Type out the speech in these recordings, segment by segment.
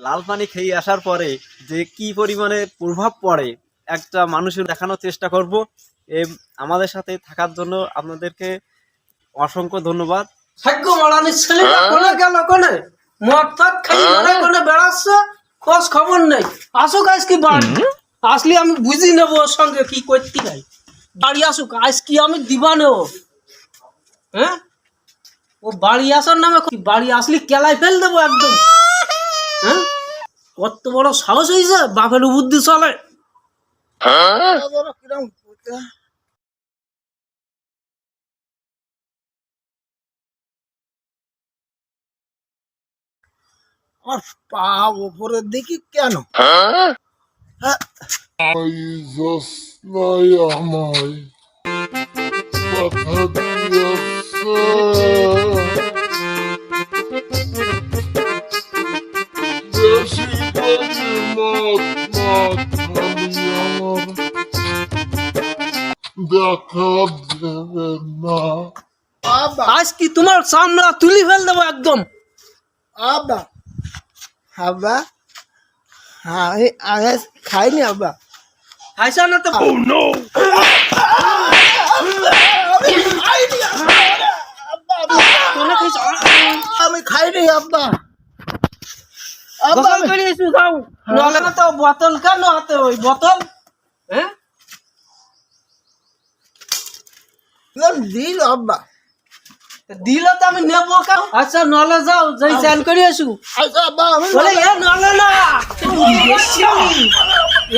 লাল পানি খেয়ে আসার পরে যে কি পরিমাণে প্রভাব পড়ে একটা মানুষের দেখানোর চেষ্টা করব। আমাদের সাথে থাকার জন্য আপনাদেরকে অসংখ্য ধন্যবাদ। ভাগ্য মারানির ছেলেটা কোনে গেল, কোনে মদ ফাদ খাই মানে কোনে বেড়াচ্ছে, খোঁজ খবর নেই। আসুক আজ কি বাড়ি, আসলে আমি বুঝি নেবো ওর সঙ্গে কি করতে নাই। বাড়ি আসুক আজ কি আমি দিবা নেব। হ্যাঁ, ও বাড়ি আসার নামে বাড়ি আসলে কেলাই ফেল দেবো একদম। হ্যাঁ, কত বড় সাহস হয়েছে, বাপের বুদ্ধি চলে। আর পা ওপরের দিকে কেন? জোৎস্নায় আমায় কথা দিয়েছে, বেশি করে মদ মদ খালি আমার দেখা দেবে না। আব্বা আজ কি তোমার সামনে তুলি ফেল দেবো একদম। আব্বা আব্বা, আমি আগে খাইনি আব্বা। খাইছা না তো? আমি খাইনি আব্বা। গোসল করে এসে খাও, নলে না তো বোতল কেন হাতে, ওই বোতল। হ্যাঁ, দিল আব্বা। দিলে তো আমি নেবো কেন? আচ্ছা নলে যাও, যাই চান করে আসু। আচ্ছা আব্বা, আমি বলে এ নলে না,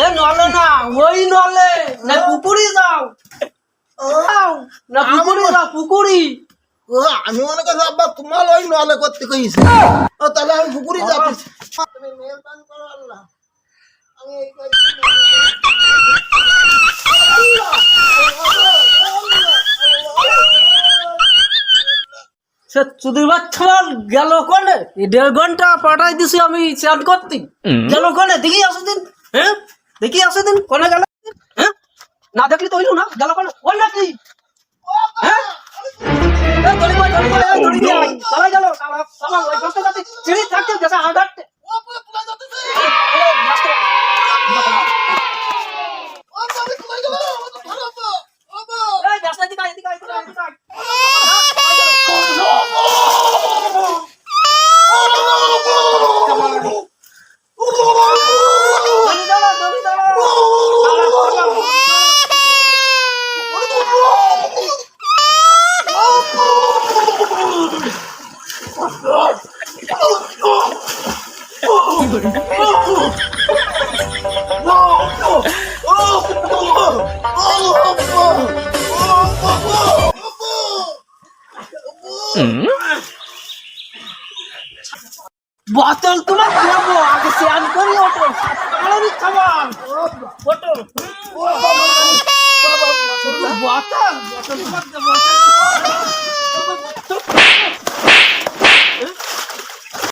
এ নলে না, ওই নলে না পুকুরি যাও। যাও, না পুকুরি যাও, পুকুরি। ও, আমি মনে করছি আব্বা তোমার ওই নলে করতে কইছে। ও তাহলে আমি পুকুরি যাচ্ছি। তুমি মেহরবানি করো আল্লাহ, আমি এই করছি। সে চুদির বাচ্চা গেল কোনে? 1.5 ঘন্টা পাঠাই দিছি আমি চান করতে, গেল কোনে? দেখি আসো দিন। হ্যাঁ, দেখি আসো দিন কোনে গেল। হ্যাঁ, না দেখলি তো হইলো না, গেল কোনে? ওই নাকি? হ্যাঁ, এই দড়ি বই, দড়ি বই, দড়ি দিয়ে আই। চলে গেল, সালা ওই কষ্ট করতে চিড়ি থাকতে গেছে হাঁটাতে। এই রাস্তা দিকে আই, দিকে আই, দিকে আই, দিকে আই। দড়ি দাঁড়া, দড়ি দাঁড়া। বোতল তোমার দেবো, আগে স্নান করি। ওটো খাবার, ওটো বোতল, বোতল তোমার দেবো।